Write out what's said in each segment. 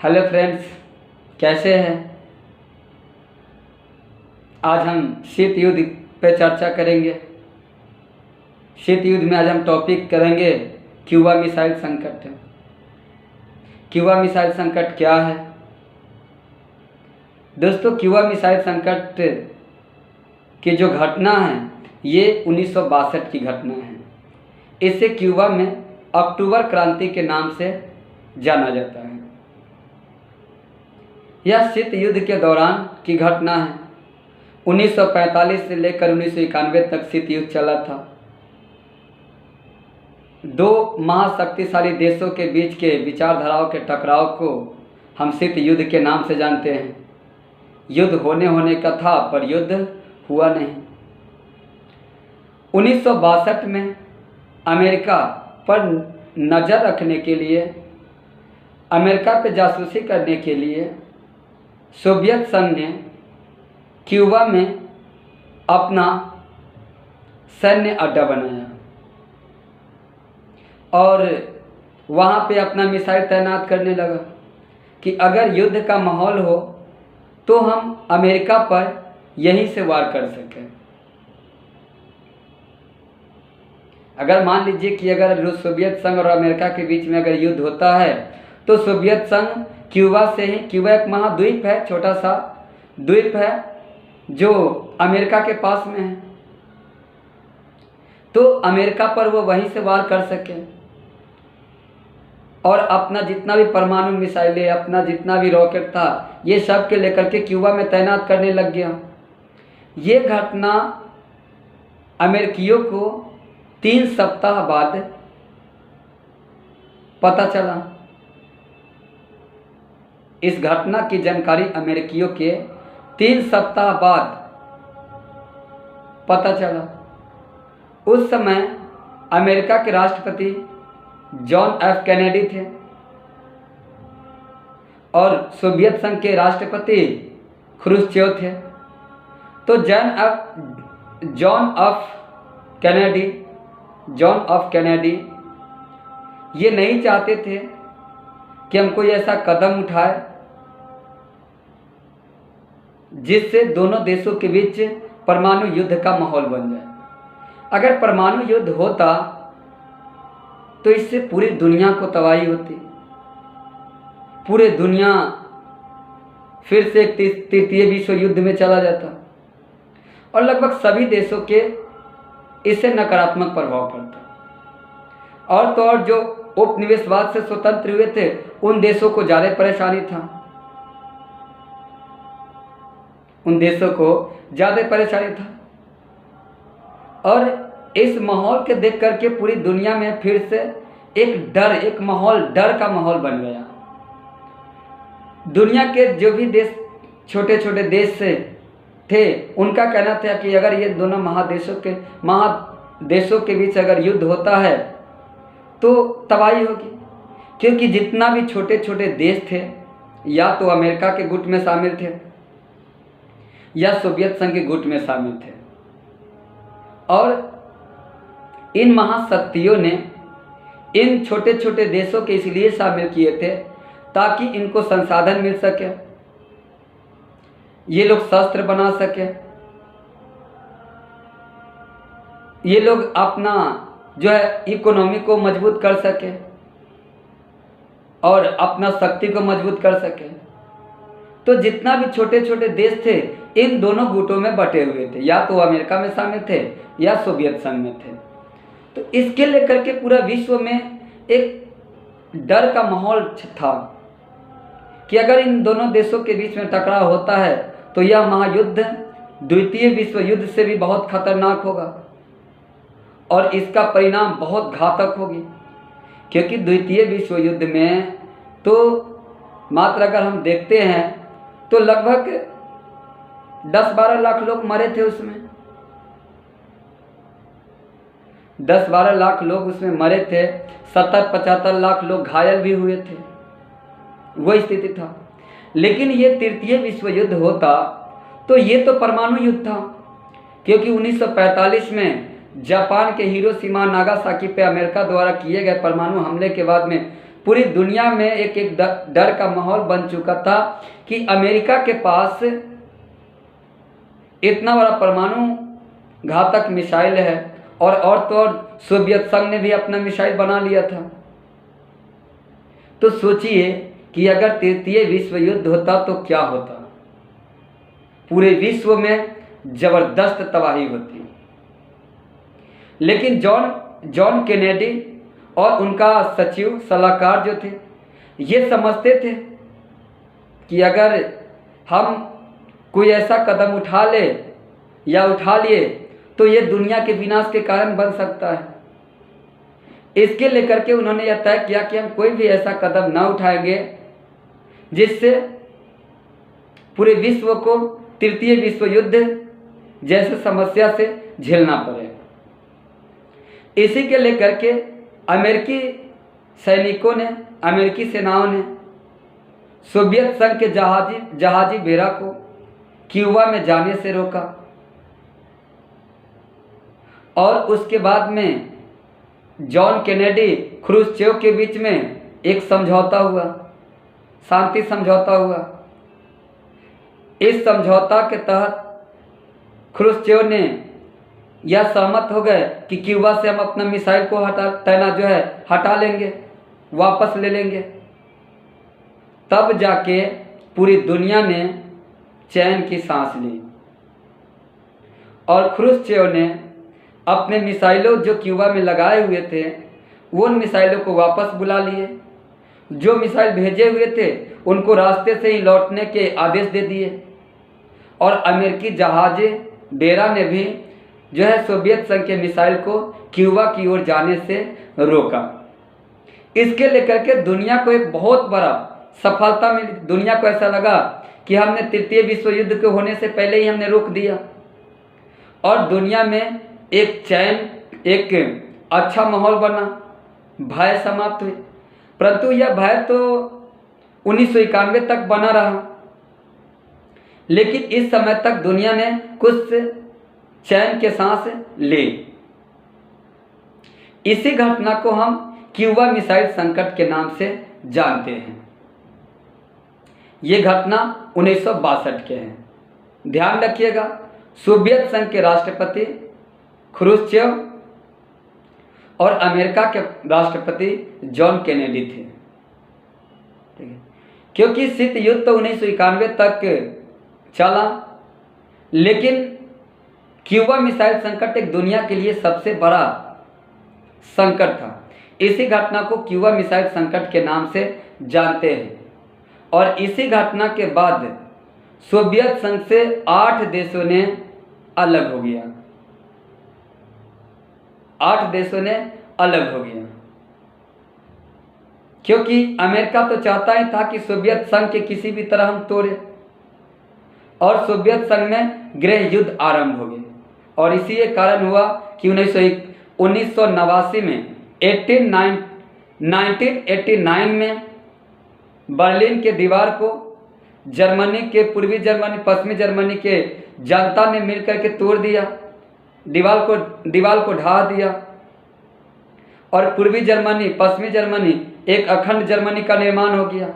Hello friends, कैसे हैं। आज हम शीत युद्ध पे चर्चा करेंगे। शीत युद्ध में आज हम टॉपिक करेंगे क्यूबा मिसाइल संकट। क्यूबा मिसाइल संकट क्या है दोस्तों? क्यूबा मिसाइल संकट की जो घटना है ये 1962 की घटना है। इसे क्यूबा में अक्टूबर क्रांति के नाम से जाना जाता है। यह शीत युद्ध के दौरान की घटना है। 1945 से लेकर 1991 तक शीत युद्ध चला था। दो महाशक्तिशाली देशों के बीच के विचारधाराओं के टकराव को हम शीत युद्ध के नाम से जानते हैं। युद्ध होने का था पर युद्ध हुआ नहीं। 1962 में अमेरिका पर नज़र रखने के लिए, अमेरिका पर जासूसी करने के लिए सोवियत संघ ने क्यूबा में अपना सैन्य अड्डा बनाया और वहाँ पे अपना मिसाइल तैनात करने लगा कि अगर युद्ध का माहौल हो तो हम अमेरिका पर यहीं से वार कर सकें। अगर मान लीजिए कि अगर सोवियत संघ और अमेरिका के बीच में अगर युद्ध होता है तो सोवियत संघ क्यूबा से ही, क्यूबा एक महाद्वीप है, छोटा सा द्वीप है जो अमेरिका के पास में है, तो अमेरिका पर वो वहीं से वार कर सके और अपना जितना भी परमाणु मिसाइलें, अपना जितना भी रॉकेट था, ये सब के लेकर के क्यूबा में तैनात करने लग गया। ये घटना अमेरिकियों को 3 सप्ताह बाद पता चला। इस घटना की जानकारी अमेरिकियों के 3 सप्ताह बाद पता चला। उस समय अमेरिका के राष्ट्रपति जॉन एफ कैनेडी थे और सोवियत संघ के राष्ट्रपति ख्रुश्चेव थे। तो जॉन ऑफ कैनेडी ये नहीं चाहते थे कि हम कोई ऐसा कदम उठाए जिससे दोनों देशों के बीच परमाणु युद्ध का माहौल बन जाए। अगर परमाणु युद्ध होता तो इससे पूरी दुनिया को तबाही होती, पूरी दुनिया फिर से एक तृतीय विश्व युद्ध में चला जाता और लगभग सभी देशों के इससे नकारात्मक प्रभाव पड़ता। और तो और जो उपनिवेशवाद से स्वतंत्र हुए थे उन देशों को ज़्यादा परेशानी था, उन देशों को ज़्यादा परेशानी था। और इस माहौल के देख करके पूरी दुनिया में फिर से एक डर का माहौल बन गया। दुनिया के जो भी देश, छोटे छोटे देश से थे, उनका कहना था कि अगर ये दोनों महादेशों के बीच अगर युद्ध होता है तो तबाही होगी, क्योंकि जितना भी छोटे छोटे देश थे या तो अमेरिका के गुट में शामिल थे या सोवियत संघ के गुट में शामिल थे। और इन महाशक्तियों ने इन छोटे छोटे देशों के इसलिए शामिल किए थे ताकि इनको संसाधन मिल सके, ये लोग शस्त्र बना सके, ये लोग अपना जो है इकोनॉमी को मजबूत कर सके और अपना शक्ति को मजबूत कर सके। तो जितना भी छोटे छोटे देश थे इन दोनों गुटों में बटे हुए थे, या तो अमेरिका में शामिल थे या सोवियत संघ में थे। तो इसके लेकर के पूरा विश्व में एक डर का माहौल था कि अगर इन दोनों देशों के बीच में टकराव होता है तो यह महायुद्ध द्वितीय विश्व युद्ध से भी बहुत खतरनाक होगा और इसका परिणाम बहुत घातक होगी। क्योंकि द्वितीय विश्व युद्ध में तो मात्र अगर हम देखते हैं तो लगभग 10-12 लाख लोग मरे थे उसमें, 10-12 लाख लोग उसमें मरे थे, 70-75 लाख लोग घायल भी हुए थे, वही स्थिति था। लेकिन ये तृतीय विश्व युद्ध होता तो ये तो परमाणु युद्ध था, क्योंकि 1945 में जापान के हिरोशिमा नागासाकी पे अमेरिका द्वारा किए गए परमाणु हमले के बाद में पूरी दुनिया में एक एक डर का माहौल बन चुका था कि अमेरिका के पास इतना बड़ा परमाणु घातक मिसाइल है, और तो और सोवियत संघ ने भी अपना मिसाइल बना लिया था। तो सोचिए कि अगर तृतीय विश्व युद्ध होता तो क्या होता, पूरे विश्व में जबरदस्त तबाही होती। लेकिन जॉन केनेडी और उनका सचिव सलाहकार जो थे, ये समझते थे कि अगर हम कोई ऐसा कदम उठा ले या उठा लिए तो ये दुनिया के विनाश के कारण बन सकता है। इसके लेकर के उन्होंने यह तय किया कि हम कोई भी ऐसा कदम न उठाएंगे जिससे पूरे विश्व को तृतीय विश्व युद्ध जैसे समस्या से झेलना पड़े। इसी के लेकर के अमेरिकी सैनिकों ने, अमेरिकी सेनाओं ने सोवियत संघ के जहाजी बेड़ा को क्यूबा में जाने से रोका, और उसके बाद में जॉन केनेडी ख्रुश्चेव के बीच में एक समझौता हुआ, शांति समझौता हुआ। इस समझौता के तहत ख्रुश्चेव ने यह सहमत हो गए कि क्यूबा से हम अपना मिसाइल को हटा लेंगे, वापस ले लेंगे। तब जाके पूरी दुनिया ने चैन की सांस ली, और ख्रुश्चेव ने अपने मिसाइलों जो क्यूबा में लगाए हुए थे उन मिसाइलों को वापस बुला लिए। जो मिसाइल भेजे हुए थे उनको रास्ते से ही लौटने के आदेश दे दिए, और अमेरिकी जहाज डेरा ने भी जो है सोवियत संघ के मिसाइल को क्यूबा की ओर जाने से रोका। इसके लेकर के दुनिया को एक बहुत बड़ा सफलता मिली। दुनिया को ऐसा लगा कि हमने तृतीय विश्व युद्ध के होने से पहले ही हमने रोक दिया, और दुनिया में एक चैन, एक अच्छा माहौल बना, भय समाप्त हुई। परंतु यह भय तो 1991 तक बना रहा, लेकिन इस समय तक दुनिया ने कुछ चैन के सांस ली। इसी घटना को हम क्यूबा मिसाइल संकट के नाम से जानते हैं। ये घटना 1962 के हैं। ध्यान रखिएगा, सोवियत संघ के राष्ट्रपति ख्रुश्चेव और अमेरिका के राष्ट्रपति जॉन केनेडी थे। ठीक है, क्योंकि शीत युद्ध तो 1991 तक चला, लेकिन क्यूबा मिसाइल संकट एक दुनिया के लिए सबसे बड़ा संकट था। इसी घटना को क्यूबा मिसाइल संकट के नाम से जानते हैं, और इसी घटना के बाद सोवियत संघ से 8 देशों ने अलग हो गया। 8 देशों ने अलग हो गया, क्योंकि अमेरिका तो चाहता ही था कि सोवियत संघ के किसी भी तरह हम तोड़े, और सोवियत संघ में गृह युद्ध आरंभ हो गए। और इसी एक कारण हुआ कि 1989 में 1989 में बर्लिन के दीवार को जर्मनी के पूर्वी जर्मनी, पश्चिमी जर्मनी के जनता ने मिलकर के तोड़ दिया, दीवार को ढा दिया, और पूर्वी जर्मनी, पश्चिमी जर्मनी, एक अखंड जर्मनी का निर्माण हो गया।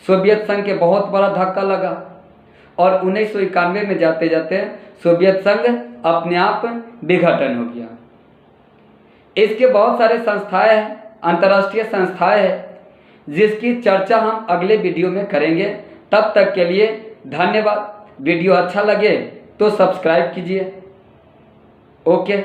सोवियत संघ के बहुत बड़ा धक्का लगा, और 1991 में जाते जाते सोवियत संघ अपने आप विघटन हो गया। इसके बहुत सारे संस्थाएं हैं, अंतर्राष्ट्रीय संस्थाएं हैं, जिसकी चर्चा हम अगले वीडियो में करेंगे। तब तक के लिए धन्यवाद। वीडियो अच्छा लगे तो सब्सक्राइब कीजिए। ओके।